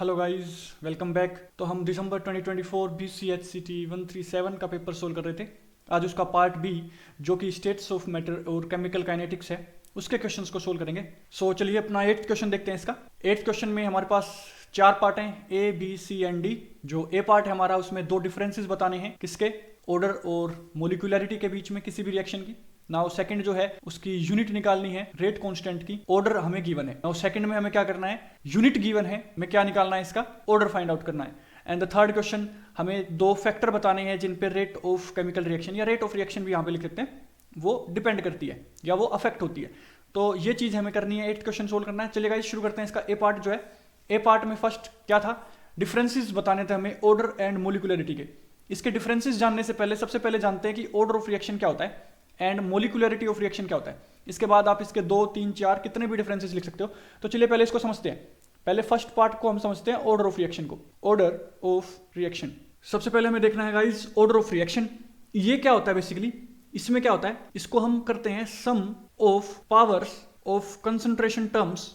Hello guys, welcome back. तो हम दिसंबर 2024 BCHCT 137 का पेपर सोल्व कर रहे थे। आज उसका पार्ट बी जो कि स्टेट्स ऑफ मैटर और केमिकल काइनेटिक्स है, उसके क्वेश्चंस को सोल्व करेंगे। चलिए अपना 8th क्वेश्चन देखते हैं। इसका 8th क्वेश्चन में हमारे पास 4 पार्ट हैं, A B C and D. जो ए पार्ट है हमारा, उसमें 2 डिफरेंसेस बताने हैं, किसके? ऑर्डर और मोलिकुलरिटी के बीच में किसी भी रिएक्शन की। नाउ सेकंड जो है उसकी यूनिट निकालनी है रेट कांस्टेंट की। ऑर्डर हमें गिवन है। नाउ सेकंड में हमें क्या करना है, यूनिट गिवन है, हमें क्या निकालना है, इसका ऑर्डर फाइंड आउट करना है। एंड द थर्ड क्वेश्चन, हमें 2 फैक्टर बताने हैं जिन पे रेट ऑफ केमिकल रिएक्शन या रेट ऑफ रिएक्शन भी यहाँ पे लिख सकते हैं, वो डिपेंड करती है या वो अफेक्ट होती है। तो ये चीज हमें करनी है, 8th क्वेश्चन सोल्व करना है। चलिए गाइस शुरू करते हैं। इसका ए पार्ट जो है, ए पार्ट में फर्स्ट क्या था, डिफरेंसेस बताने थे हमें ऑर्डर एंड मोलिकुलरिटी के। इसके डिफरेंसेस जानने से पहले सबसे पहले जानते हैं कि ऑर्डर ऑफ रिएक्शन क्या होता है एंड मोलिकुलरिटी ऑफ रिएक्शन क्या होता है। इसके बाद आप इसके 2, 3, 4 कितने भी डिफरेंसेस लिख सकते हो। तो चलिए पहले इसको समझते हैं। पहले फर्स्ट पार्ट को हम समझते हैं, ऑर्डर ऑफ रिएक्शन को। ऑर्डर ऑफ रिएक्शन, सबसे पहले हमें देखना है गाइस ऑर्डर ऑफ रिएक्शन। ये क्या होता है बेसिकली, इसमें क्या होता है, इसको हम करते हैं sum of powers of concentration terms.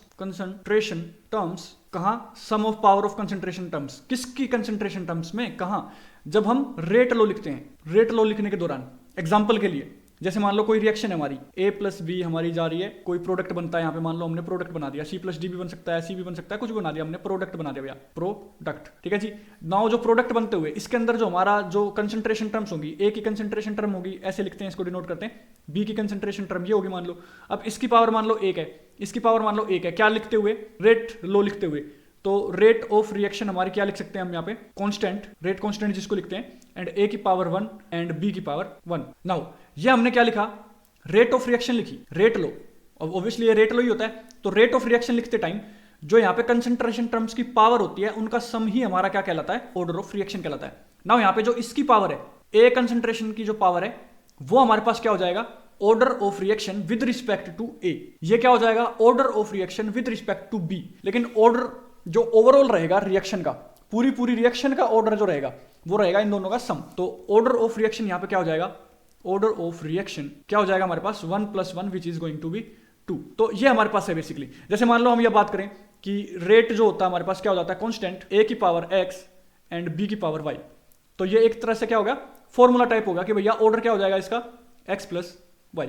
कहां? Sum of power of concentration terms. किसकी कंसंट्रेशन टर्म्स में? कहां? जब हम रेट लॉ लिखते हैं। रेट लॉ लिखने के दौरान एग्जांपल के लिए, जैसे मान लो कोई रिएक्शन है हमारी, A प्लस बी हमारी जा रही है, कोई प्रोडक्ट बनता है। यहाँ पे मान लो हमने प्रोडक्ट बना दिया, C प्लस डी भी बन सकता है, C भी बन सकता है, कुछ भी बना दिया हमने, प्रोडक्ट बना दिया भैया, प्रोडक्ट। ठीक है जी। नाउ जो प्रोडक्ट बनते हुए इसके अंदर जो हमारा जो कंसंट्रेशन टर्म्स होगी, A की कंसंट्रेशन टर्म होगी, ऐसे लिखते हैं, इसको डिनोट करते हैं। B की कंसंट्रेशन टर्म ये होगी मान लो। अब इसकी पावर मान लो 1 है, इसकी पावर मान लो 1 है। क्या लिखते हुए? रेट लो लिखते हुए। तो रेट ऑफ रिएक्शन हमारी क्या लिख सकते हैं हम यहाँ पे? कांस्टेंट, रेट कांस्टेंट जिसको लिखते हैं, एंड A की पावर 1 एंड B की पावर 1। नाउ ये हमने क्या लिखा, रेट ऑफ रिएक्शन लिखी, रेट लो। अब ऑब्वियसली ये रेट लो ही होता है। तो रेट ऑफ रिएक्शन लिखते टाइम जो यहाँ पे कंसंट्रेशन टर्म्स की पावर होती है, उनका सम ही हमारा क्या कहलाता है? ऑर्डर ऑफ रिएक्शन कहलाता है। नाउ यहाँ पे जो इसकी पावर है, ए कंसंट्रेशन की जो पावर है, वो हमारे पास क्या हो जाएगा? Order of reaction with respect to A. ये क्या हो जाएगा? Order of reaction with respect to B. लेकिन ऑर्डर जो ओवरऑल रहेगा रिएक्शन का, पूरी रिएक्शन का ऑर्डर जो रहेगा, वो रहेगा इन दोनों का सम। तो ऑर्डर ऑफ रिएक्शन यहाँ पे क्या हो जाएगा? ऑर्डर ऑफ रिएक्शन क्या हो जाएगा हमारे पास? 1 + 1 which is going to be 2। तो ये हमारे पास है बेसिकली। जैसे मान लो हम ये बात करें कि रेट जो होता है हमारे पास क्या हो जाता है? कांस्टेंट, A की पावर x एंड B की पावर y। तो ये एक तरह से क्या हो गया? फॉर्मूला टाइप होगा कि भैया ऑर्डर क्या हो जाएगा इसका? x + y।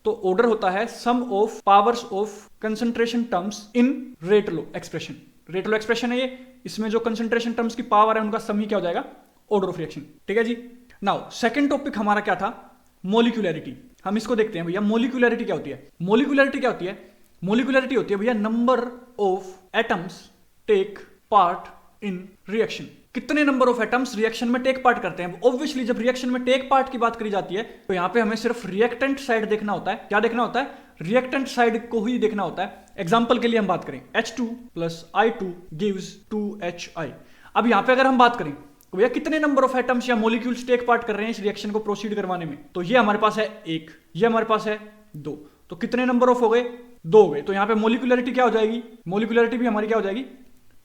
तो ऑर्डर होता है sum of powers of concentration terms in rate law expression. Rate law expression है ये, इसमें जो कंसंट्रेशन टर्म्स की पावर है उनका सम ही क्या हो जाएगा? Order of reaction. ठीक है जी। नाउ सेकंड टॉपिक हमारा क्या था? मोलिकुलरिटी। हम इसको देखते हैं भैया, मोलिकुलरिटी क्या होती है? मोलिकुलरिटी क्या होती है? मोलिकुलरिटी होती है भैया number of atoms take part in reaction. कितने नंबर ऑफ एटम्स रिएक्शन में टेक पार्ट करते हैं। ऑब्वियसली जब रिएक्शन में टेक पार्ट की बात करी जाती है तो यहां पे हमें सिर्फ रिएक्टेंट साइड देखना होता है। क्या देखना होता है? रिएक्टेंट साइड को ही देखना होता है। एग्जांपल के लिए हम बात करें, H2 + I2 गिव्स 2HI। अब यहां पे अगर हम बात करें तो भैया कितने नंबर ऑफ एटम्स या मॉलिक्यूल्स टेक पार्ट कर रहे हैं इस रिएक्शन को प्रोसीड करवाने में? तो ये हमारे पास है 1, ये हमारे पास है 2। तो कितने नंबर ऑफ हो गए? 2 हो गए। तो यहाँ पे मोलिकुलरिटी क्या हो जाएगी? मोलिकुलरिटी भी हमारी क्या हो जाएगी?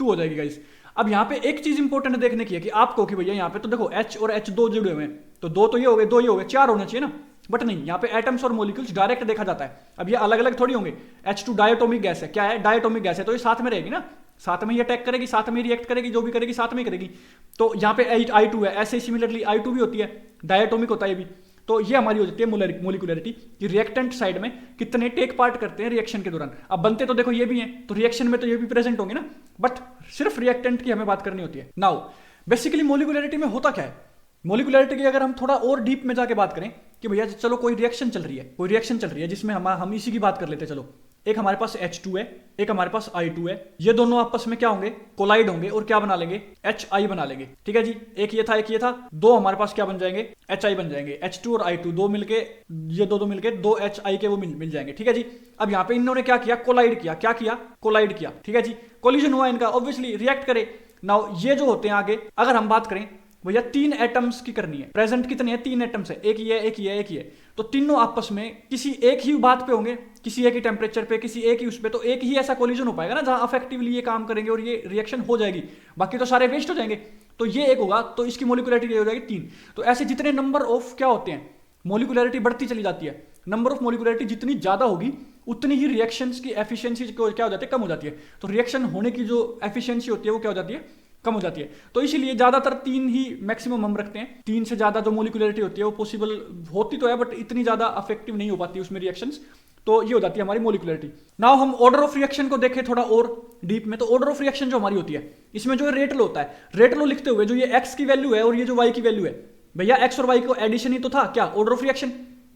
2 हो जाएगी गाइस। अब यहाँ पे एक चीज इंपॉर्टेंट देखने की है कि आपको कि भैया यहाँ पे तो देखो H और H2 जुड़े हुए हैं, तो 2 तो ये हो गए, 2 ये हो गए, 4 होना चाहिए ना। बट नहीं, यहाँ पे एटम्स और मॉलिक्यूल्स डायरेक्ट देखा जाता है। अब ये अलग अलग थोड़ी होंगे। H2 डायटोमिक गैस है। क्या है? डायटोमिक गैस है, तो ये साथ में रहेगी ना, साथ में ही अटैक करेगी, साथ में रिएक्ट करेगी, जो भी करेगी साथ में ही करेगी। तो यहाँ पे I2 है, ऐसे सिमिलरली I2 भी होती है, डायटोमिक होता है ये भी। तो ये हमारी हो जाती है मोलिकुलरिटी कि रिएक्टेंट साइड में कितने टेक पार्ट करते हैं रिएक्शन के दौरान। अब बनते तो देखो ये भी हैं, तो रिएक्शन में तो ये भी प्रेजेंट होंगे ना, बट सिर्फ रिएक्टेंट की हमें बात करनी होती है। नाउ बेसिकली मोलिकुलरिटी में होता क्या है? मोलिकुलरिटी की अगर हम थोड़ा और डीप में जाके बात करें कि भैया चलो कोई रिएक्शन चल रही है जिसमें हम इसी की बात कर लेते हैं। चलो, एक हमारे पास H2 है, एक हमारे पास I2 है। ये दोनों आपस में क्या होंगे? कोलाइड होंगे और क्या बना लेंगे? HI बना लेंगे। ठीक है जी। एक ये था, एक ये था, 2 हमारे पास क्या बन जाएंगे? HI बन जाएंगे। H2 और I2 दो मिलके, ये दो मिलके 2 HI के वो मिल जाएंगे। ठीक है जी। अब यहाँ पे इन्होंने क्या किया? कोलाइड किया। क्या किया? कोलाइड किया। ठीक है जी। कोलिजन हुआ इनका, ऑब्वियसली रिएक्ट करे। नाउ ये जो होते हैं आगे, अगर हम बात करें भैया 3 एटम्स की करनी है। प्रेजेंट कितने हैं? 3 एटम्स है, एक ही है, एक ही है, एक ही है। तो तीनों आपस में किसी एक ही बात पे होंगे, किसी एक ही टेम्परेचर पे, किसी एक ही उस पे, तो एक ही ऐसा कोलिजन हो पाएगा ना जहां अफेक्टिवली ये काम करेंगे और ये रिएक्शन हो जाएगी। बाकी तो सारे वेस्ट हो जाएंगे। तो ये एक होगा, तो इसकी मोलिकुलरिटी हो जाएगी 3। तो ऐसे जितने नंबर ऑफ क्या होते हैं, मोलिकुलरिटी बढ़ती चली जाती है। नंबर ऑफ मोलिकुलरिटी जितनी ज्यादा होगी उतनी ही रिएक्शंस की एफिशिएंसी क्या हो जाती है, कम हो जाती है। तो रिएक्शन होने की जो एफिशिएंसी होती है वो क्या हो जाती है, कम हो जाती है। तो इसीलिए ज्यादातर 3 ही मैक्सिमम हम रखते हैं। 3 से ज्यादा जो मोलिकुलरिटी होती है वो पॉसिबल होती तो है बट इतनी ज्यादा अफेक्टिव नहीं हो पाती उसमें रिएक्शंस। तो ये हो जाती है हमारी मोलिकुलरिटी। नाउ हम ऑर्डर ऑफ रिएक्शन को देखें थोड़ा और डीप में। तो ऑर्डर ऑफ रिएक्शन जो हमारी होती है इसमें जो रेट लो होता है, रेट लो लिखते हुए जो ये एक्स की वैल्यू है और ये जो वाई की वैल्यू है, भैया एक्स और वाई को एडिशन ही तो था क्या, ऑर्डर ऑफ रिएक्शन।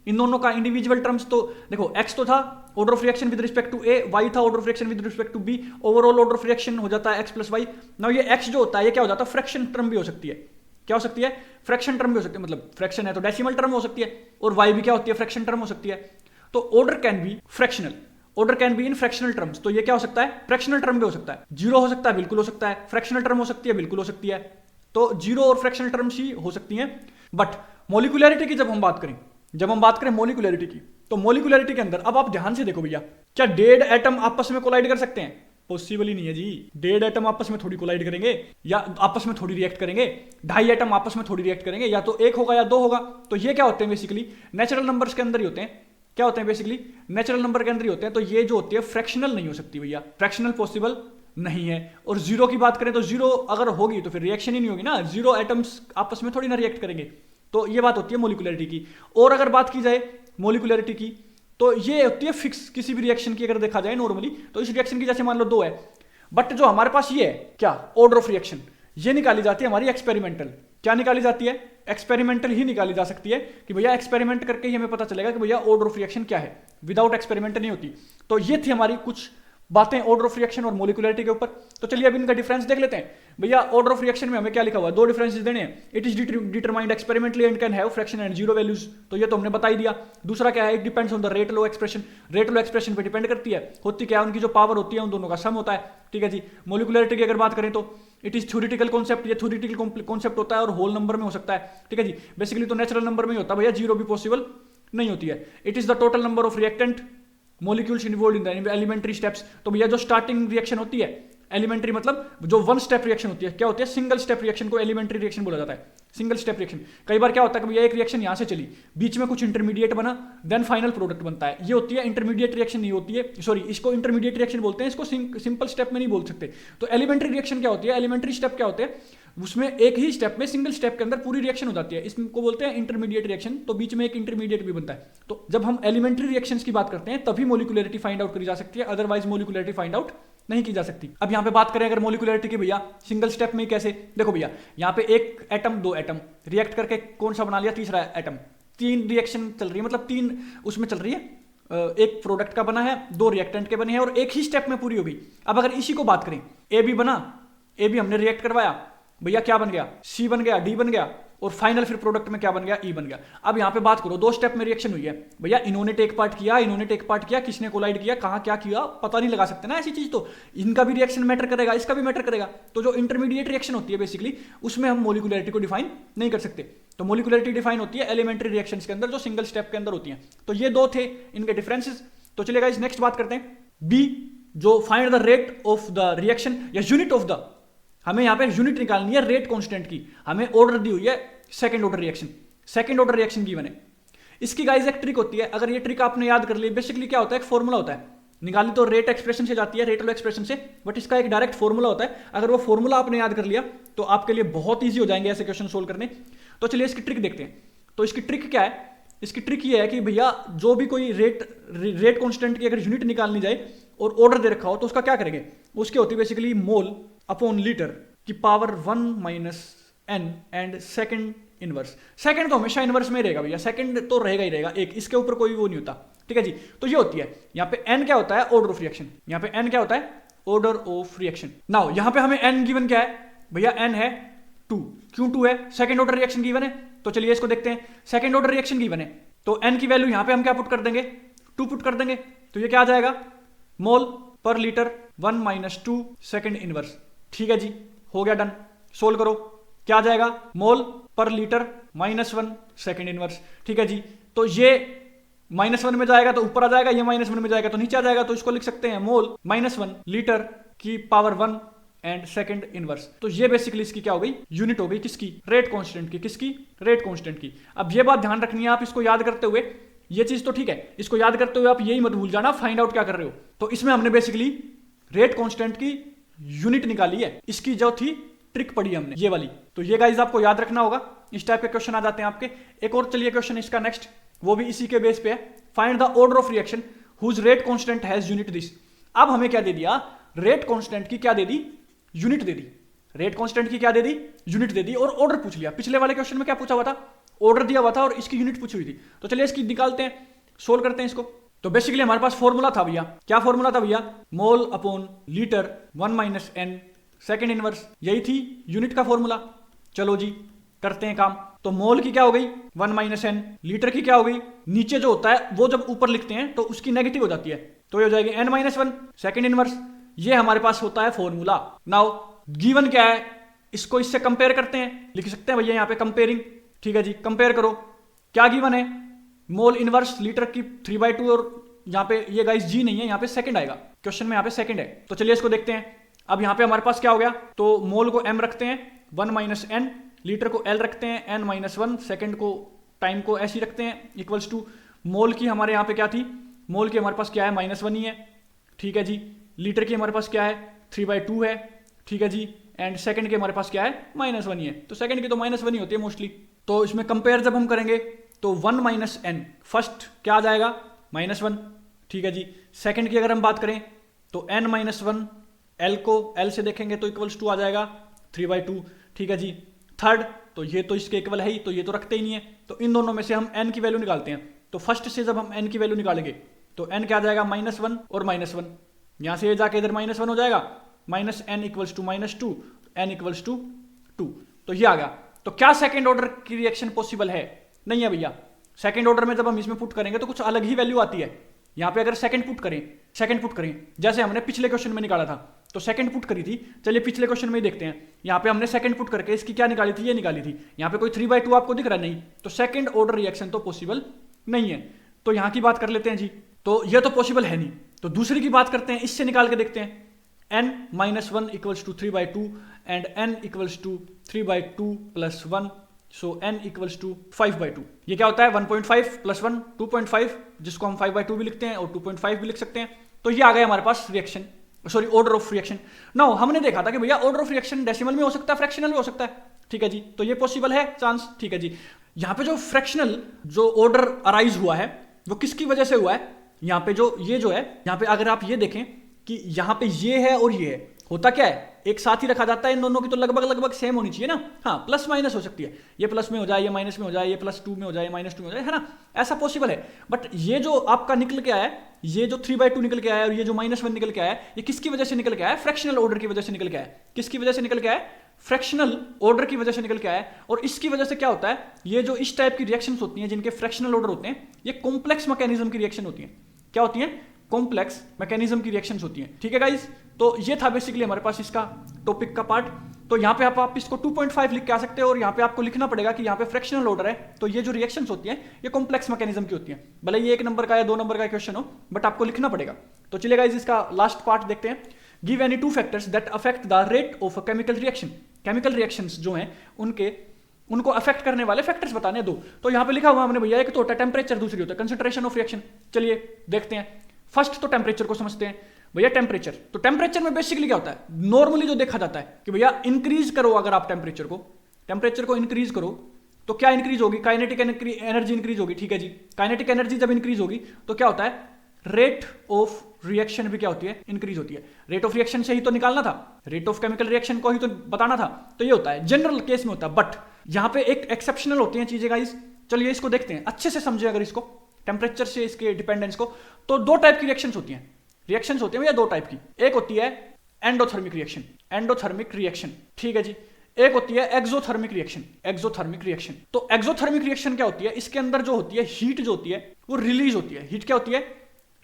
इन दोनों का इंडिविजुअल टर्म्स तो देखो, एक्स तो था order of reaction with respect to A, y था order of reaction with respect to B, overall order of reaction हो जाता है एक्स प्लस वाई। नाउ ये एक्स जो होता है ये क्या हो जाता है, फ्रैक्शन टर्म भी हो सकती है। क्या हो सकती है, फ्रैक्शन टर्म भी हो सकती है, मतलब फ्रैक्शन है तो डेसिमल टर्म हो सकती है, और वाई भी क्या होती है, फ्रैक्शन टर्म हो सकती है। तो order can be fractional, order can be in fractional terms. तो ये क्या हो सकता है, फ्रैक्शनल टर्म भी हो सकता है, जीरो हो सकता है, बिल्कुल हो सकता है, फ्रैक्शनल टर्म हो सकती है, बिल्कुल हो सकती है। तो जीरो और फ्रैक्शनल टर्म्स ही हो सकती हैं। बट मोलिकुलरिटी की जब हम बात करें मोलिकुलरिटी की, तो मोलिकुलरिटी के अंदर अब आप ध्यान से देखो भैया, क्या डेड एटम आपस में कोलाइड कर सकते हैं, पॉसिबल ही नहीं है जी। डेड एटम आपस में थोड़ी कोलाइड करेंगे या आपस में थोड़ी रिएक्ट करेंगे, ढाई एटम आपस में थोड़ी रिएक्ट करेंगे, या तो एक होगा या दो होगा। तो ये क्या होते हैं बेसिकली, नेचुरल नंबर्स के अंदर ही होते हैं। क्या होते हैं बेसिकली, नेचुरल नंबर के अंदर ही होते हैं। तो ये जो होती है फ्रैक्शनल नहीं हो सकती भैया, फ्रैक्शनल पॉसिबल नहीं है। और जीरो की बात करें तो जीरो अगर होगी तो फिर रिएक्शन ही नहीं होगी ना, जीरो एटम्स आपस में थोड़ी ना रिएक्ट करेंगे। तो ये बात होती है मोलिकुलरिटी की। और अगर बात की जाए मोलिकुलरिटी की तो ये होती है फिक्स, किसी भी रिएक्शन की अगर देखा जाए नॉर्मली, तो इस रिएक्शन की जैसे मान लो 2 है, बट जो हमारे पास ये है क्या, ऑर्डर ऑफ रिएक्शन, ये निकाली जाती है हमारी एक्सपेरिमेंटल। क्या निकाली जाती है, एक्सपेरिमेंटल ही निकाली जा सकती है कि भैया एक्सपेरिमेंट करके ही हमें पता चलेगा कि भैया ऑर्डर ऑफ रिएक्शन क्या है, विदाउट एक्सपेरिमेंट नहीं होती। तो ये थी हमारी कुछ बातें ऑर्डर ऑफ रिएक्शन और मोलिकुलरिटी के ऊपर। तो चलिए अब इनका डिफरेंस देख लेते हैं। भैया ऑर्डर ऑफ रिएक्शन में हमें क्या लिखा हुआ है, 2 डिफरेंसेस देने हैं। It is determined experimentally and can have fraction and zero values, तो ये तो हमने बता ही दिया। दूसरा क्या है, it depends on the rate law expression, rate law expression पे डिपेंड करती है, होती क्या है, उनकी जो पावर होती है उन दोनों का सम होता है। ठीक है जी। मोलिकुलरिटी की अगर बात करें तो इट इज थ्योरेटिकल कॉन्सेप्ट, ये थ्योरेटिकल कॉन्सेप्ट होता है और होल नंबर में हो सकता है। ठीक है जी। बेसिकली तो नेचुरल नंबर में ही होता है भैया, जीरो भी पॉसिबल नहीं होती है। It is the total number of reactant molecules involved in the elementary steps. तो भैया जो स्टार्टिंग रिएक्शन होती है, एलिमेंट्री मतलब जो 1 स्टेप रिएक्शन होती है, क्या होती है, सिंगल स्टेप रिएक्शन को एलिमेंट्री रिएक्शन बोला जाता है। सिंगल स्टेप रिएक्शन, कई बार क्या होता है कि भैया एक रिएक्शन यहां से चली, बीच में कुछ इंटरमीडिएट बना, देन फाइनल प्रोडक्ट बनता है, ये होती है इंटरमीडिएट रिएक्शन। नहीं होती है, सॉरी, इसको इंटरमीडिएट रिएक्शन बोलते हैं, इसको सिंपल स्टेप में नहीं बोल सकते। तो एलिमेंट्री रिएक्शन क्या होती है, एलिमेंट्री स्टेप क्या होते हैं, उसमें एक ही स्टेप में, सिंगल स्टेप के अंदर पूरी रिएक्शन हो जाती है, इसको बोलते हैं इंटरमीडिएट रिएक्शन। तो बीच में एक इंटरमीडिएट भी बनता है। तो जब हम एलिमेंट्री रिएक्शंस की बात करते हैं तभी मोलिकुलरिटी फाइंड आउट करी जा सकती है, अदरवाइज मोलिकुलरिटी फाइंड आउट नहीं की जा सकती। अब यहाँ पे बात करें अगर मोलिकुलरिटी की भैया सिंगल स्टेप में कैसे, देखो भैया यहाँ पे एक एटम 2 एटम रिएक्ट करके कौन सा बना लिया, तीसरा एटम, 3 रिएक्शन चल रही है, मतलब 3 उसमें चल रही है, एक प्रोडक्ट का बना है, 2 रिएक्टेंट के बने हैं और एक ही स्टेप में पूरी हो गई। अब अगर इसी को बात करें, ए बी बना, ए बी हमने रिएक्ट करवाया, भैया क्या बन गया, सी बन गया, डी बन गया, और फाइनल फिर प्रोडक्ट में क्या बन गया, ई बन गया। अब यहां पे बात करो 2 स्टेप में रिएक्शन हुई है, भैया इन्होंने टेक पार्ट किया, इन्होंने टेक पार्ट किया, किसने कोलाइड किया, कहां क्या किया, पता नहीं लगा सकते ना ऐसी चीज। तो इनका भी रिएक्शन मैटर करेगा, इसका भी मैटर करेगा। तो जो इंटरमीडिएट रिएक्शन होती है बेसिकली उसमें हम मोलिकुलरिटी को डिफाइन नहीं कर सकते। तो मोलिकुलरिटी डिफाइन होती है एलिमेंट्री रिएक्शंस के अंदर जो सिंगल स्टेप के अंदर होती हैं। तो ये 2 थे इनके डिफरेंसेस। तो चलिए गाइस नेक्स्ट बात करते हैं बी, जो find the rate of the reaction या यूनिट ऑफ द, हमें यहां पे यूनिट निकालनी है रेट कांस्टेंट की। हमें ऑर्डर दी हुई है second order reaction, second order reaction given है। इसकी गाइस एक ट्रिक होती है, अगर ये ट्रिक आपने याद कर ली, बेसिकली क्या होता है, एक फॉर्मूला होता है, निकाली तो रेट एक्सप्रेशन से जाती है, रेट लो एक्सप्रेशन से, बट इसका एक डायरेक्ट फॉर्मूला होता है। अगर वो फॉर्मूला आपने याद कर लिया तो आपके लिए बहुत ईजी हो जाएंगे ऐसे क्वेश्चन सोल्व करने। तो चलिए इसकी ट्रिक देखते हैं। तो इसकी ट्रिक क्या है, इसकी ट्रिक ये है कि भैया जो भी कोई रेट कांस्टेंट की अगर यूनिट निकालनी जाए और ऑर्डर दे रखा हो तो उसका क्या करेंगे, उसकी होती है बेसिकली मोल अपॉन लीटर की power 1 minus n and second inverse. Second तो हमेशा इनवर्स में रहेगा भैया, सेकंड तो रहेगा ही रहेगा एक, इसके ऊपर कोई वो नहीं होता। ठीक है जी। तो ये होती है, यहाँ पे एन क्या होता है, ऑर्डर ऑफ रिएक्शन, यहाँ पे एन क्या होता है, ऑर्डर ऑफ रिएक्शन। नाउ यहाँ पे हमें एन गिवन क्या है, भैया एन है 2, क्यों 2 है, सेकंड ऑर्डर रिएक्शन गिवन है। तो चलिए इसको देखते हैं, सेकंड ऑर्डर रिएक्शन गिवन है तो एन की वैल्यू यहाँ पे हम क्या पुट कर देंगे, 2 पुट कर देंगे। तो ये क्या आ जाएगा, मोल पर लीटर 1 माइनस 2 सेकंड इनवर्स। ठीक है जी, हो गया, डन। सोल्व करो, क्या आ जाएगा, मोल पर लीटर -1 सेकंड इनवर्स। ठीक है जी। तो ये -1 में जाएगा तो ऊपर आ जाएगा, ये -1 में जाएगा तो नीचे आ जाएगा। तो इसको लिख सकते हैं मोल -1 लीटर की पावर 1 एंड सेकंड इनवर्स। तो ये बेसिकली इसकी क्या हो गई, यूनिट हो गई किसकी, रेट कांस्टेंट की, किसकी, रेट कांस्टेंट की। अब ये बात ध्यान रखनी है आप, इसको याद करते हुए ये चीज तो ठीक है, इसको याद करते हुए आप यही मत भूल जाना फाइंड आउट क्या कर रहे हो। तो इसमें हमने बेसिकली रेट कांस्टेंट की यूनिट निकाली है, इसकी जो थी ट्रिक पढ़ी हमने ये वाली। तो ये गाइस आपको याद रखना होगा, इस टाइप के क्वेश्चन आ जाते हैं आपके। एक और चलिए क्वेश्चन इसका नेक्स्ट, वो भी इसी के बेस पे है। Find the order of reaction whose rate constant has unit this. अब हमें क्या दे दिया, रेट कांस्टेंट की क्या दे दी, यूनिट दे दी। रेट कांस्टेंट की क्या दे दी, यूनिट दे दी, और ऑर्डर पूछ लिया। पिछले वाले क्वेश्चन में क्या पूछा हुआ था, ऑर्डर दिया हुआ था और इसकी यूनिट पूछी हुई थी। तो चलिए इसकी निकालते हैं, सोल्व करते हैं इसको। तो बेसिकली हमारे पास फॉर्मूला था भैया, क्या फॉर्मूला था भैया, mole upon litre 1 minus n second inverse, यही थी यूनिट का फॉर्मूला। चलो जी करते हैं काम। तो मोल की क्या हो गई 1 माइनस एन, लीटर की क्या हो गई, नीचे जो होता है वो जब ऊपर लिखते हैं तो उसकी नेगेटिव हो जाती है, तो ये हो जाएगी n माइनस 1 सेकेंड इनवर्स। ये हमारे पास होता है फॉर्मूला। नाउ गिवन क्या है, इसको इससे कंपेयर करते हैं, लिख सकते हैं भैया यहाँ पे कंपेयरिंग। ठीक है जी, कंपेयर करो, क्या गिवन है, मोल इनवर्स लीटर की 3/2, और यहाँ पे ये गाइस जी नहीं है, यहाँ पे सेकंड आएगा, क्वेश्चन में यहाँ पे सेकंड है। तो चलिए इसको देखते हैं। अब यहाँ पे हमारे पास क्या हो गया, तो मोल को m रखते हैं 1 माइनस एन, लीटर को l रखते हैं n माइनस 1, सेकेंड को टाइम को ऐसे ही रखते हैं इक्वल्स टू मोल की हमारे यहाँ पे क्या थी, मोल की हमारे पास क्या है -1 ही है। ठीक है जी, लीटर की हमारे पास क्या है 3/2 है। ठीक है जी, एंड सेकंड के हमारे पास क्या है -1 ही है, तो सेकंड की तो -1 ही होती है मोस्टली। तो इसमें कंपेयर जब हम करेंगे तो 1 माइनस एन, फर्स्ट क्या आ जाएगा -1। ठीक है जी, सेकंड की अगर हम बात करें तो n माइनस 1, l को l से देखेंगे तो इक्वल्स टू आ जाएगा 3/2। ठीक है जी, थर्ड तो ये तो इसके इक्वल है ही, तो ये तो रखते ही नहीं है, तो इन दोनों में से हम n की वैल्यू निकालते हैं। तो फर्स्ट से जब हम n की वैल्यू निकालेंगे तो n क्या आ जाएगा -1 और -1, यहां से ये जाके इधर -1 हो जाएगा, minus n equals to -2, n equals to 2, तो ये आ गया। तो क्या सेकेंड ऑर्डर की रिएक्शन पॉसिबल है, नहीं है भैया। सेकेंड ऑर्डर में जब हम इसमें पुट करेंगे तो कुछ अलग ही वैल्यू आती है। यहाँ पे अगर सेकंड पुट करें जैसे हमने पिछले क्वेश्चन में निकाला था, तो सेकंड पुट करी थी। चलिए पिछले क्वेश्चन में ही देखते हैं, यहाँ पे हमने सेकंड पुट करके इसकी क्या निकाली थी, ये निकाली थी। यहाँ पे कोई 3/2 आपको दिख रहा नहीं, तो सेकंड ऑर्डर रिएक्शन तो पॉसिबल नहीं है। तो यहाँ की बात कर लेते हैं जी, तो ये तो पॉसिबल है नहीं, तो दूसरी की बात करते हैं, इससे निकाल के देखते हैं। n minus 1 equals to 3/2 and n equals to 3/2 plus 1, so n equals to 5/2। ये क्या होता है 1.5 प्लस 1 2.5, जिसको हम 5/2 भी लिखते हैं और 2.5 भी लिख सकते हैं। तो ये आ गया हमारे पास reaction, sorry order of reaction. Now हमने देखा था कि भैया ऑर्डर ऑफ रिएक्शन डेसिमल में हो सकता है, फ्रैक्शनल में हो सकता है। ठीक है जी, तो ये पॉसिबल है चांस। ठीक है जी, यहाँ पे जो फ्रैक्शनल जो ऑर्डर अराइज हुआ है वो किसकी वजह से हुआ है, यहाँ पे जो ये जो है, यहाँ पे अगर आप ये देखें कि यहाँ पे ये है और ये है, होता क्या है एक साथ ही रखा जाता है, इन दोनों की तो लगभग सेम होनी चाहिए ना। हाँ, प्लस माइनस हो सकती है, ये प्लस में हो जाए, ये माइनस में हो जाए, ये +2 में हो जाए, -2 में हो जाए, है ना, ऐसा पॉसिबल है। बट ये जो आपका निकल के आया है, ये जो 3/2 निकल के आया है और ये जो -1 निकल के आया है, ये किसकी वजह से निकल के आया है, फ्रैक्शनल ऑर्डर की वजह से निकल के आया है। किसकी वजह से निकल के आया है, फ्रैक्शनल ऑर्डर की वजह से निकल के आया है। और इसकी वजह से क्या होता है, ये जो इस टाइप की रिएक्शंस होती हैं जिनके फ्रैक्शनल ऑर्डर होते हैं, ये कॉम्प्लेक्स मैकेनिज्म की रिएक्शन होती है। क्या होती है, कॉम्प्लेक्स मैकेनिज्म की रिएक्शंस होती हैं। ठीक है गाइस, तो ये था बेसिकली हमारे पास इसका टॉपिक का पार्ट। तो यहाँ पे आप इसको 2.5 लिख के आ सकते हो, और यहाँ पे आपको लिखना पड़ेगा कि यहाँ पे फ्रैक्शनल ऑर्डर है, तो ये जो रिएक्शंस होती हैं ये कॉम्प्लेक्स मैकेनिज्म की होती हैं। भले ये 1 नंबर का या 2 नंबर का क्वेश्चन हो, बट आपको लिखना पड़ेगा। तो चलिए गाइस इसका लास्ट पार्ट देखते हैं। Give any 2 factors that affect the rate of a chemical reaction. Chemical reactions जो हैं उनको अफेक्ट करने वाले फैक्टर्स बताने दो। तो यहाँ पे लिखा हुआ हमने भैया, एक तो होता है टेम्परेचर, दूसरी होता है कंसंट्रेशन ऑफ रिएक्शन। चलिए देखते हैं, फर्स्ट तो टेम्परेचर को समझते हैं भैया। टेम्परेचर, तो टेम्परेचर में बेसिकली क्या होता है, नॉर्मली जो देखा जाता है कि भैया इंक्रीज करो, अगर आप टेम्परेचर को इंक्रीज करो तो क्या इंक्रीज होगी, काइनेटिक एनर्जी इंक्रीज होगी। ठीक है जी, काइनेटिक एनर्जी जब इंक्रीज होगी तो क्या होता है, रेट ऑफ रिएक्शन भी क्या होती है, इंक्रीज होती है। रेट ऑफ रिएक्शन से ही तो निकालना था, रेट ऑफ केमिकल रिएक्शन को ही तो बताना था, तो ये होता है जनरल केस में होता है। बट यहाँ पे एक एक्सेप्शनल होती है चीजें गाइस। चलिए इसको देखते हैं, अच्छे से समझे अगर इसको, टेम्परेचर से इसके डिपेंडेंस को। तो 2 टाइप की रिएक्शंस होती हैं, भैया 2 टाइप की। एक होती है एंडोथर्मिक रिएक्शन, ठीक है जी। एक होती है एक्सोथर्मिक रिएक्शन। तो एक्सोथर्मिक रिएक्शन क्या होती है, इसके अंदर जो होती है हीट जो होती है वो रिलीज होती है। हीट क्या होती है,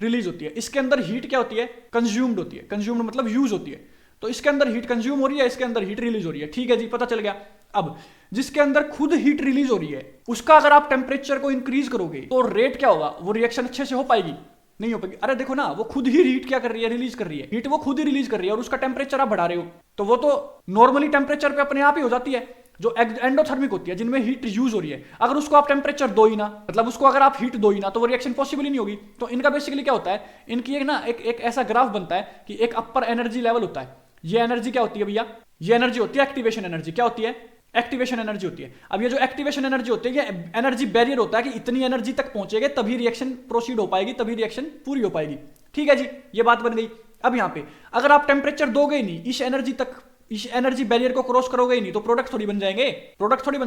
रिलीज होती है। इसके अंदर हीट क्या होती है, कंज्यूम्ड होती है। कंज्यूम्ड मतलब यूज होती है। तो इसके अंदर हीट कंज्यूम हो रही है, इसके अंदर हीट रिलीज हो रही है। ठीक है जी, पता चल गया। अब जिसके अंदर खुद हीट रिलीज हो रही है, उसका अगर आप टेम्परेचर को इंक्रीज करोगे तो रेट क्या होगा, वो रिएक्शन अच्छे से हो पाएगी, नहीं हो पाएगी। अरे देखो ना, वो खुद ही हीट क्या कर रही है, रिलीज कर रही है। हीट वो खुद ही रिलीज कर रही है और उसका टेम्परेचर आप बढ़ा रहे हो, तो वो तो नॉर्मली टेम्परेचर पे अपने आप ही हो जाती है। जो एंडोथर्मिक होती है, जिनमें हीट यूज हो रही है, अगर उसको आप टेम्परेचर दो ही ना, मतलब उसको अगर आप हीट दो ही ना, तो वो रिएक्शन पॉसिबल ही नहीं होगी। तो इनका बेसिकली क्या होता है, इनकी एक ऐसा ग्राफ बनता है कि एक अपर एनर्जी लेवल होता है। ये एनर्जी क्या होती है भैया, ये एनर्जी होती है एक्टिवेशन एनर्जी। क्या होती है, एक्टिवेशन एनर्जी होती है। अब ये जो एक्टिवेशन एनर्जी होती है, ये एनर्जी बैरियर होता है कि इतनी एनर्जी तक पहुंचेगा तभी रिएक्शन प्रोसीड हो पाएगी, तभी रिएक्शन पूरी हो पाएगी। ठीक है जी, ये बात बन गई। अब यहाँ पे अगर आप टेम्परेचर दोगे ही नहीं, इस एनर्जी बैरियर को क्रॉस करोगे ही नहीं, तो प्रोडक्ट थोड़ी बन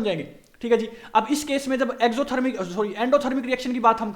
जाएंगे, ठीक है जी। अब इस केस में जब एंडोथर्मिक रिएक्शन की बात हम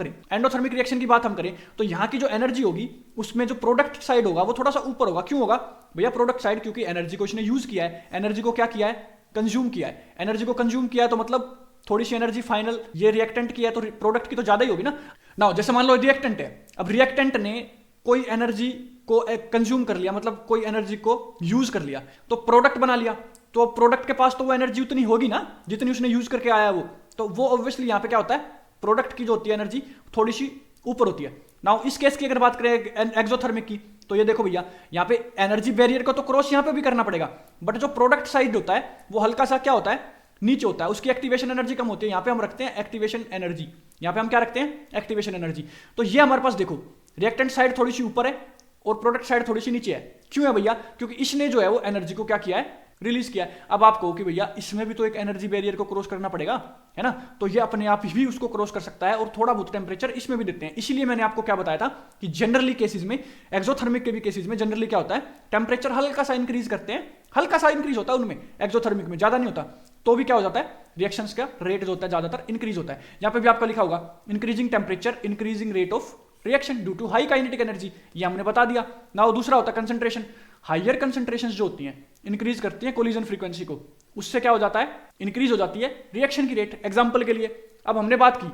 करें, तो यहाँ की जो एनर्जी होगी उसमें जो प्रोडक्ट साइड होगा वो थोड़ा सा ऊपर होगा। क्यों होगा भैया प्रोडक्ट साइड, क्योंकि एनर्जी को इसने यूज किया है, एनर्जी को क्या किया है, कंज्यूम किया है। एनर्जी को कंज्यूम किया है तो मतलब थोड़ी सी एनर्जी फाइनल ये रिएक्टेंट की है, तो प्रोडक्ट की तो ज्यादा ही होगी ना। जैसे मान लो रिएक्टेंट है, अब रिएक्टेंट ने कोई एनर्जी को कंज्यूम कर लिया, मतलब कोई एनर्जी को यूज कर लिया, तो प्रोडक्ट बना लिया। तो प्रोडक्ट के पास तो वो एनर्जी उतनी होगी ना जितनी उसने यूज करके आया वो, तो वो ऑब्वियसली यहाँ पे क्या होता है, प्रोडक्ट की जो होती है एनर्जी थोड़ी सी ऊपर होती है। नाउ इस केस की अगर बात करें एक्सोथर्मिक की, तो ये देखो भैया यहाँ पे एनर्जी बैरियर को तो क्रॉस यहाँ पे भी करना पड़ेगा, बट जो प्रोडक्ट साइड होता है वो हल्का सा क्या होता है, नीचे होता है, उसकी एक्टिवेशन एनर्जी कम होती है। यहाँ पे हम रखते हैं एक्टिवेशन एनर्जी, यहाँ पे हम क्या रखते हैं, एक्टिवेशन एनर्जी। तो ये हमारे पास देखो रिएक्टेंट साइड थोड़ी सी ऊपर है और प्रोडक्ट साइड थोड़ी सी नीचे है। क्यों है भैया, क्योंकि इसने जो है वो एनर्जी को क्या किया है, रिलीज किया है। अब आप कहो कि भैया इसमें भी तो एक एनर्जी बैरियर को क्रॉस करना पड़ेगा, है ना, तो ये अपने आप ही उसको क्रॉस कर सकता है और थोड़ा बहुत टेम्परेचर इसमें भी देते हैं। इसीलिए मैंने आपको क्या बताया था कि जनरली केसेस में, एक्सोथर्मिक के भी केसेस में जनरली क्या होता है, टेम्परेचर हल्का सा इंक्रीज करते हैं, हल्का सा इंक्रीज होता है उनमें, एक्सोथर्मिक में ज्यादा नहीं होता, तो भी क्या हो जाता है, रिएक्शंस का रेट जो होता है ज्यादातर इंक्रीज होता है। यहाँ पे भी आपका लिखा होगा increasing temperature increasing rate of reaction due to high kinetic energy, ये हमने बता दिया ना। दूसरा होता है कंसंट्रेशन, हायर कंसंट्रेशन जो होती हैं इंक्रीज करती हैं कोलिजन फ्रीक्वेंसी को, उससे क्या हो जाता है, इंक्रीज हो जाती है रिएक्शन की रेट। एग्जांपल के लिए अब हमने बात की,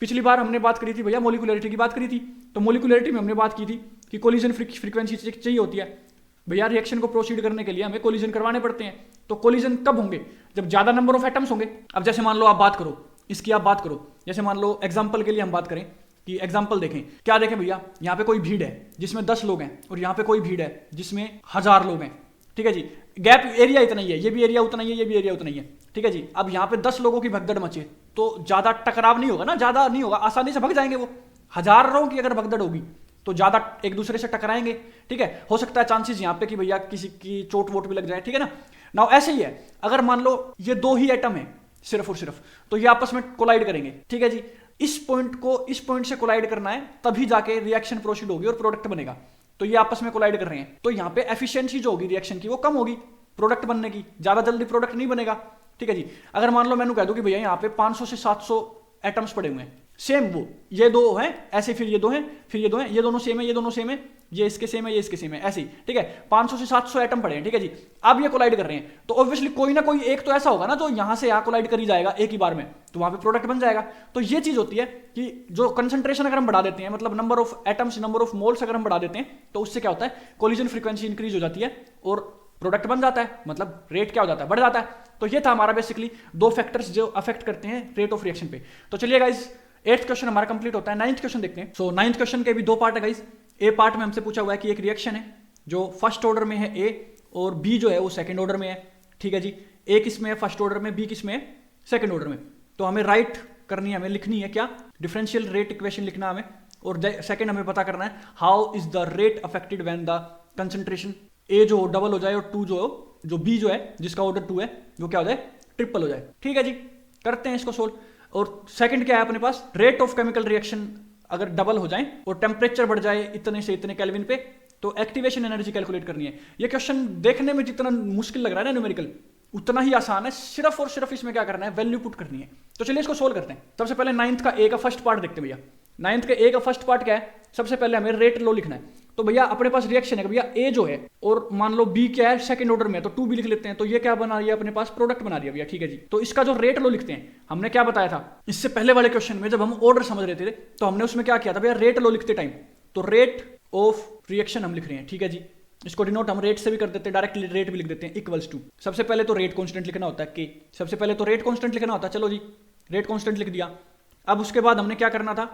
पिछली बार हमने बात करी थी भैया मोलिकुलरिटी की बात करी थी, तो मोलिकुलरिटी में हमने बात की थी कि कोलिजन फ्रीक्वेंसी चाहिए होती है भैया, रिएक्शन को प्रोसीड करने के लिए हमें कोलिजन करवाने पड़ते हैं। तो कोलिजन कब होंगे, जब ज्यादा नंबर ऑफ एटम्स होंगे। अब जैसे मान लो आप बात करो इसकी, आप बात करो जैसे मान लो एग्जाम्पल के लिए हम बात करें कि एग्जाम्पल देखें, क्या देखें भैया, यहाँ पे कोई भीड़ है जिसमें 10 लोग हैं और यहाँ पे कोई भीड़ है जिसमें 1000 लोग हैं, ठीक है जी, गैप एरिया इतना ही है, ये भी एरिया उतना ही है, ये भी एरिया उतना ही है, ठीक है जी। अब यहाँ पे 10 लोगों की भगदड़ मचे तो ज्यादा टकराव नहीं होगा ना, ज्यादा नहीं होगा, आसानी से भग जाएंगे वो। हजारों की अगर भगदड़ होगी तो ज्यादा एक दूसरे से टकराएंगे, ठीक है। हो सकता है चांसेस यहाँ पे कि भैया किसी की चोट वोट भी लग जाए, ठीक है ना। नाउ ऐसे ही है, अगर मान लो ये 2 ही एटम है सिर्फ और सिर्फ, तो ये आपस में कोलाइड करेंगे, ठीक है जी। इस पॉइंट से कोलाइड करना है, तभी जाके रिएक्शन प्रोसीड होगी और प्रोडक्ट बनेगा। तो ये आपस में कोलाइड कर रहे हैं, तो यहाँ पे एफिशिएंसी जो होगी रिएक्शन की वो कम होगी प्रोडक्ट बनने की, ज्यादा जल्दी प्रोडक्ट नहीं बनेगा, ठीक है जी। अगर मान लो मैंने कह दूं कि भैया यहाँ पे 500 से 700 एटम्स पड़े हुए हैं, सेम वो ये 2 हैं ऐसे, फिर ये 2 हैं, फिर ये 2 हैं, ये दोनों सेम है, ये दोनों सेम है, ये इसके सेम है, ये इसके सेम है, ऐसे ही, ठीक है। 500 से 700 एटम पड़े हैं, ठीक है जी। अब ये कोलाइड कर रहे हैं, तो ऑब्वियसली कोई ना कोई एक तो ऐसा होगा ना जो यहां से यहां कोलाइड कर ही जाएगा एक ही बार में, तो वहां पे प्रोडक्ट बन जाएगा। तो ये चीज होती है कि जो कंसंट्रेशन अगर हम बढ़ा देते हैं, मतलब number of atoms, number of moles अगर हम बढ़ा देते हैं, तो उससे क्या होता है, कोलिजन फ्रीक्वेंसी इंक्रीज हो जाती है और प्रोडक्ट बन जाता है, मतलब रेट क्या हो जाता है, बढ़ जाता है। तो ये था हमारा बेसिकली 2 फैक्टर्स जो अफेक्ट करते हैं रेट ऑफ रिएक्शन पे। तो चलिए गाइस 8th क्वेश्चन हमारा कंप्लीट होता है। 9th क्वेश्चन देखते हैं। सो 9th क्वेश्चन के भी 2 पार्ट है गाइस। ए पार्ट में हमसे पूछा हुआ है कि एक रिएक्शन है जो फर्स्ट ऑर्डर में है ए, और बी जो है वो सेकंड ऑर्डर में है, ठीक है जी। ए किस में है, फर्स्ट ऑर्डर में, बी किस में है, सेकंड ऑर्डर में। तो हमें राइट करनी है, हमें लिखनी है क्या, डिफरेंशियल रेट इक्वेशन लिखना हमें, और सेकंड हमें पता करना है how is the rate affected when the concentration A जो डबल हो जाए और 2 जो बी जो है जिसका ऑर्डर 2 है वो क्या हो जाए, ट्रिपल हो जाए, ठीक है जी। करते हैं इसको सोल्व। और सेकंड क्या है अपने पास, रेट ऑफ केमिकल रिएक्शन अगर डबल हो जाए और टेम्परेचर बढ़ जाए इतने से इतने केल्विन पे, तो एक्टिवेशन एनर्जी कैलकुलेट करनी है। ये क्वेश्चन देखने में जितना मुश्किल लग रहा है ना न्यूमेरिकल, उतना ही आसान है, सिर्फ और सिर्फ इसमें क्या करना है, वैल्यू पुट करनी है। तो चलिए इसको सोल्व करते हैं। सबसे पहले 9th का ए का फर्स्ट पार्ट देखते हैं भैया। 9th के ए का फर्स्ट पार्ट क्या है, सबसे पहले हमें रेट लो लिखना है। तो भैया अपने पास रिएक्शन है भैया, ए जो है और मान लो बी क्या है, सेकंड ऑर्डर में, तो 2 भी लिख लेते हैं। तो ये क्या बना रही है अपने पास, प्रोडक्ट बना रही है भैया, ठीक है जी। तो इसका जो रेट लो लिखते हैं, हमने क्या बताया था इससे पहले वाले क्वेश्चन में, जब हम ऑर्डर समझ रहे थे तो हमने उसमें क्या किया था भैया, रेट लो लिखते टाइम तो रेट ऑफ रिएक्शन हम लिख रहे हैं, ठीक है जी। इसको डिनोट हम रेट से भी कर देते हैं, डायरेक्टली रेट भी लिख देते हैं इक्वल्स टू, सबसे पहले तो रेट कांस्टेंट लिखना होता है के, सबसे पहले तो रेट कांस्टेंट लिखना होता है। चलो जी रेट कांस्टेंट लिख दिया। अब उसके बाद हमने क्या करना था,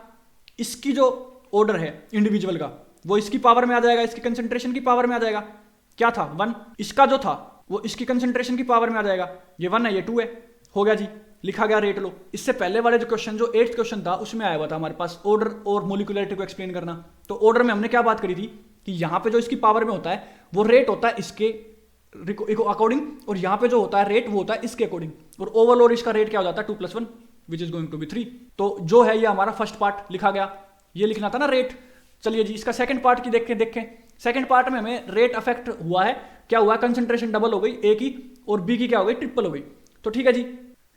इसकी जो ऑर्डर है इंडिविजुअल का वो इसकी पावर में आ जाएगा, इसकी कंसंट्रेशन की पावर में आ जाएगा। क्या था 1, इसका जो था वो इसकी कंसंट्रेशन की पावर में आ जाएगा। ये 1 है, ये 2 है, हो गया जी, लिखा गया रेट लो। इससे पहले वाले जो क्वेश्चन, जो 8th क्वेश्चन था, उसमें आया हुआ था हमारे पास ऑर्डर और मोलिकुलरिटी को एक्सप्लेन करना। तो ऑर्डर में हमने क्या बात करी थी कि यहाँ पे जो इसकी पावर में होता है वो रेट होता है इसके अकॉर्डिंग, और यहाँ पे जो होता है रेट वो होता है इसके अकॉर्डिंग, और ओवरऑल और इसका रेट क्या हो जाता है 2 + 1 which is going to be 3। तो जो है ये हमारा फर्स्ट पार्ट लिखा गया, ये लिखना था ना रेट। चलिए जी, इसका सेकंड पार्ट की देखें। सेकंड पार्ट में हमें रेट अफेक्ट हुआ है, क्या हुआ, कंसंट्रेशन डबल हो गई ए की, और बी की क्या हो गई, ट्रिपल हो गई। तो ठीक है जी,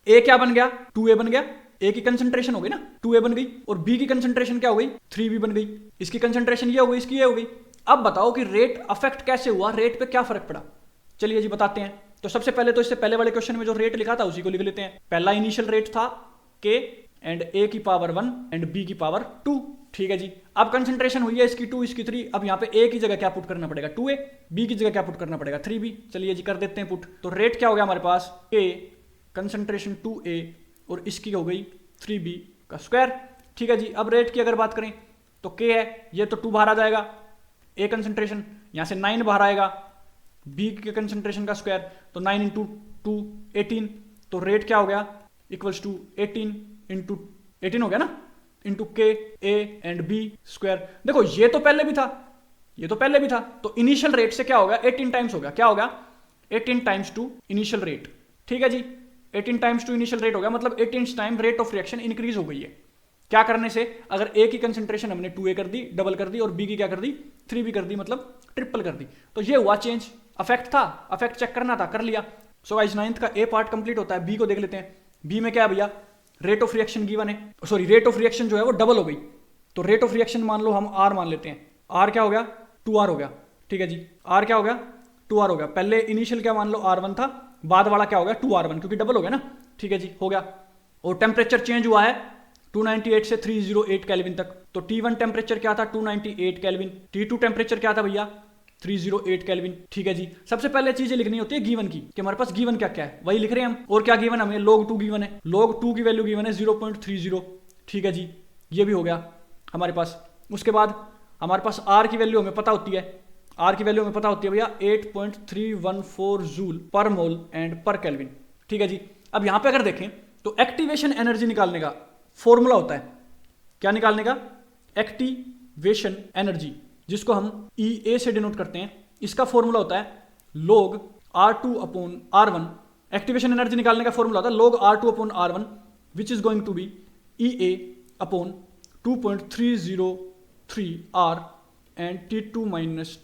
ए क्या बन गया, 2a बन गया, ए की कंसंट्रेशन हो गई ना 2a बन गई, और बी की कंसंट्रेशन क्या हो गई, 3b बन गई। इसकी कंसंट्रेशन ये हो गई, इसकी ये हो गई। अब बताओ कि रेट अफेक्ट कैसे हुआ, रेट पे क्या फर्क पड़ा। चलिए जी बताते हैं। तो सबसे पहले तो इससे पहले वाले क्वेश्चन में जो रेट लिखा था उसी को लिख लेते हैं। पहला इनिशियल रेट था k एंड a की पावर 1 एंड b की पावर 2। ठीक है जी, अब कंसंट्रेशन हुई है इसकी 2, इसकी 3। अब यहाँ पे a की जगह क्या पुट करना पड़ेगा, 2a, b की जगह क्या पुट करना पड़ेगा, 3b। चलिए जी कर देते हैं पुट। तो रेट क्या हो गया हमारे पास, a कंसंट्रेशन 2a और इसकी हो गई 3b का स्क्वायर। ठीक है जी, अब रेट की अगर बात करें तो k है, ये तो 2 बाहर आ जाएगा, a कंसंट्रेशन, यहाँ से 9 बाहर आएगा, b के कंसंट्रेशन का स्क्वायर, तो 9 × 2 18। तो रेट क्या हो गया, इक्वल्स टू 18 × 18 हो गया ना, into k a and b square. देखो ये तो पहले भी था, ये तो पहले भी था, तो इनिशियल रेट से क्या हो गया, 18 टाइम्स हो गया। क्या हो गया, 18 टाइम्स टू इनिशियल रेट। ठीक है जी, 18 टाइम्स टू इनिशियल रेट हो गया, मतलब 18 time rate of reaction increase हो गई है। क्या करने से, अगर a की कंसंट्रेशन हमने 2a कर दी, डबल कर दी, और b की क्या कर दी, 3b कर दी, मतलब ट्रिपल कर दी। तो ये हुआ चेंज, अफेक्ट था, अफेक्ट चेक करना था, कर लिया। सो गाइस 9th का a पार्ट कंप्लीट होता है। b को देख लेते हैं। b में क्या है भैया, रेट ऑफ रिएक्शन गिवन है, सॉरी रेट ऑफ रिएक्शन जो है वो डबल हो गई। तो रेट ऑफ रिएक्शन मान लो हम r मान लेते हैं, r क्या हो गया, 2r हो गया। ठीक है जी, r क्या हो गया, 2r हो गया। पहले इनिशियल क्या मान लो r1 था, बाद वाला क्या हो गया 2r1, क्योंकि डबल हो गया ना। ठीक है जी, हो गया। और टेम्परेचर चेंज हुआ है 298 से 308 केल्विन तक। तो T1 टेम्परेचर क्या था, 298 केल्विन। T2 टेम्परेचर क्या था भैया, 308 केल्विन। ठीक है जी, सबसे पहले चीजें लिखनी होती है गिवन की, कि हमारे पास गिवन क्या क्या है, वही लिख रहे हैं हम। और क्या गिवन हमें, log 2 गिवन है, log 2 की वैल्यू गिवन है 0.30। ठीक है जी, ये भी हो गया हमारे पास। उसके बाद हमारे पास r की वैल्यू हमें पता होती है, r की वैल्यू हमें पता होती है भैया 8.314 जूल पर मोल एंड पर केल्विन। ठीक है जी, अब यहां पे अगर देखें तो एक्टिवेशन एनर्जी निकालने का फॉर्मूला होता है, क्या निकालने का, एक्टिवेशन एनर्जी, जिसको हम EA से डिनोट करते हैं। इसका फॉर्मूला होता है log R2/R1। एक्टिवेशन एनर्जी निकालने का फॉर्मूला होता है log R2/R1 which is going to be EA/2.303 R and T2 -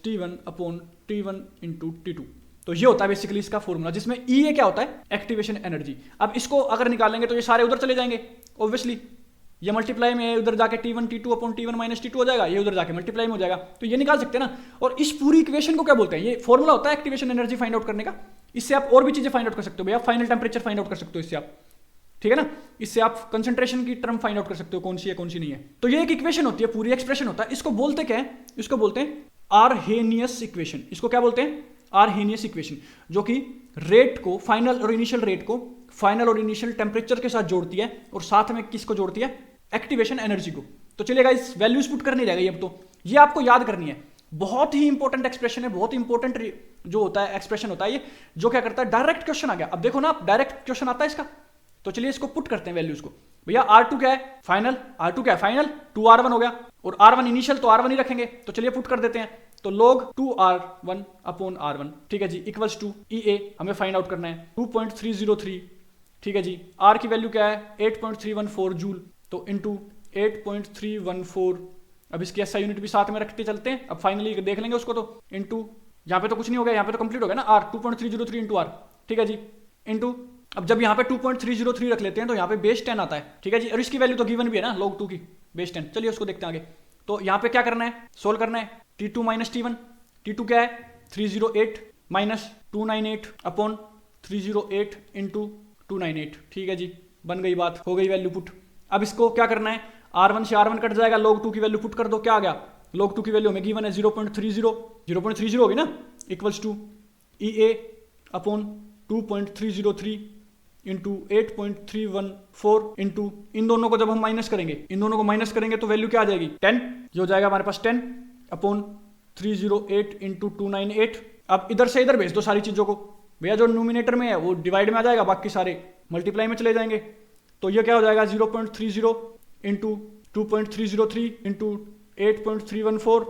T1/T1 × T2। तो ये होता है बेसिकली इसका फॉर्मूला, जिसमें EA क्या होता है, एक्टिवेशन एनर्जी। अब इसको अगर निकालेंगे तो ये सारे उधर चले जाएंगे ऑब्वियसली, ये मल्टीप्लाई में उधर जाके T1 T2/T1 - T2 हो जाएगा, ये उधर जाके मल्टीप्लाई में हो जाएगा। तो ये निकाल सकते हैं ना। और इस पूरी इक्वेशन को क्या बोलते हैं, ये फॉर्मूला होता है एक्टिवेशन एनर्जी फाइंड आउट करने का। इससे आप और भी चीजें फाइंड आउट कर सकते हो भैया, फाइनल टेम्परेचर फाइंड आउट कर सकते हो इससे आप, ठीक है ना। इससे आप कंसंट्रेशन की टर्म फाइंड आउट कर सकते हो, कौन सी है कौन सी नहीं है। तो ये एक इक्वेशन होती है, पूरी एक्सप्रेशन होता है। इसको बोलते क्या है, इसको बोलते हैं आरहेनियस इक्वेशन। इसको क्या बोलते हैं, आरहेनियस इक्वेशन, जो कि रेट को, फाइनल और इनिशियल रेट को फाइनल और इनिशियल टेम्परेचर के साथ जोड़ती है, और साथ में किसको जोड़ती है, एक्टिवेशन एनर्जी को। तो चलिए गाइस, वैल्यूज पुट करनी रह गई अब तो, ये आपको याद करनी है। बहुत ही इंपॉर्टेंट एक्सप्रेशन है, बहुत ही इंपॉर्टेंट जो होता है एक्सप्रेशन होता है ये, जो क्या करता है, डायरेक्ट क्वेश्चन आ गया। अब देखो ना, आप डायरेक्ट क्वेश्चन आता है इसका। तो चलिए इसको पुट करते हैं वैल्यूज को। भैया R2 क्या है, फाइनल, R2 क्या है, फाइनल 2R1 हो गया, और R1 इनिशियल, तो R1 ही रखेंगे। तो चलिए पुट कर देते हैं। तो log 2R1/R1, ठीक है जी, इक्वल्स टू EA हमें फाइंड आउट करना है 2.303। ठीक है जी, R की वैल्यू क्या है, 8.314 जूल, तो इंटू 8.314। अब इसकी SI यूनिट भी साथ में रखते चलते हैं। अब फाइनली देख लेंगे उसको, तो इंटू, यहाँ पे तो कुछ नहीं हो गया, यहाँ पे तो कंप्लीट हो गया ना, R 2.303 इंटू R। ठीक है जी, इंटू, अब जब यहाँ पे 2.303 रख लेते हैं तो यहाँ पे बेस 10 आता है। ठीक है जी, और इसकी वैल्यू तो गिवन भी है ना, log 2 की बेस 10। चलिए उसको देखते हैं आगे। तो यहाँ पे क्या करना है, सोल्व करना है। T2 - T1, T2 क्या है, 308 - 298/308 × 298। ठीक है जी, बन गई बात, हो गई वैल्यू पुट। अब इसको क्या करना है, R1 से R1 कट जाएगा, log 2 की वैल्यू पुट कर दो। क्या आ गया, log 2 की वैल्यू हमें गिवन है 0.30 होगी ना, equals to EA/2.303 into 8.314 into, इन दोनों को जब हम माइनस करेंगे, इन दोनों को माइनस करेंगे तो वैल्यू क्या आ जाएगी, 10। ये हो जाएगा हमारे पास 10/308 × 298। अब इधर से इधर भेज दो सारी चीजों को, भैया जो न्यूमिनेटर में है वो डिवाइड में आ जाएगा, बाकी सारे मल्टीप्लाई में चले जाएंगे। तो ये क्या हो जाएगा 0.30 into 2.303 into 8.314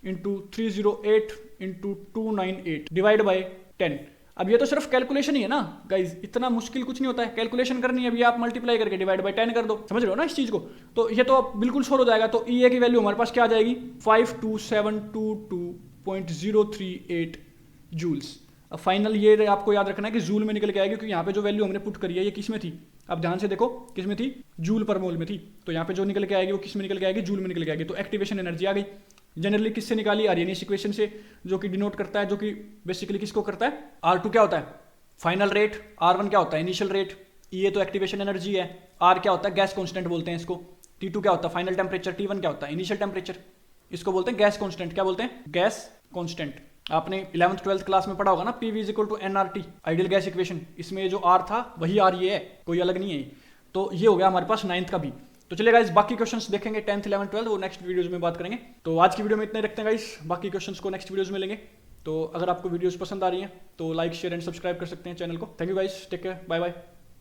into 308 into 298 divide by 10। अब ये तो सिर्फ कैलकुलेशन ही है ना गाइज, इतना मुश्किल कुछ नहीं होता है, कैलकुलेशन करनी है, अभी आप मल्टीप्लाई करके डिवाइड बाई 10 कर दो, समझ रहे हो ना इस चीज को। तो ये तो अब बिल्कुल शोर हो जाएगा। तो ई ए की वैल्यू हमारे पास क्या आ जाएगी 52722.038 जूल्स। अब फाइनल ये आपको याद रखना है कि जूल में निकल के आएगी, क्योंकि यहाँ पे जो वैल्यू हमने पुट करी है ये किस में थी, अब ध्यान से देखो किस में थी, जूल पर मोल में थी। तो यहाँ पे जो निकल के आएगी वो किस में निकल के आएगी, जूल में निकल के आएगी। तो एक्टिवेशन एनर्जी आ गई। जनरली किससे निकाली, आर्यनियस इक्वेशन से, जो कि डिनोट करता है, जो कि बेसिकली किसको करता है, R2 क्या होता है फाइनल रेट, R1 क्या होता है इनिशियल रेट, E तो एक्टिवेशन एनर्जी है, R क्या होता है गैस कांस्टेंट बोलते हैं इसको, T2 क्या होता है फाइनल टेम्परेचर, T1 क्या होता है इनिशियल टेम्परेचर, इसको बोलते हैं गैस कांस्टेंट। क्या बोलते हैं, गैस कांस्टेंट। आपने 11th 12th क्लास में पढ़ा होगा ना, PV = nRT ideal gas equation. इसमें जो R था वही R ये है, कोई अलग नहीं है। तो ये हो गया हमारे पास 9th का भी। तो चलिए गाइस बाकी क्वेश्चंस देखेंगे 10th 11th 12th, वो नेक्स्ट वीडियोस में बात करेंगे। तो आज की वीडियो में इतने रखते हैं गाइस, बाकी क्वेश्चंस को नेक्स्ट वीडियोस में लेंगे। तो अगर आपको वीडियोस पसंद आ रही हैं तो लाइक शेयर एंड सब्सक्राइब कर सकते हैं चैनल को। Thank you guys, take care, bye bye.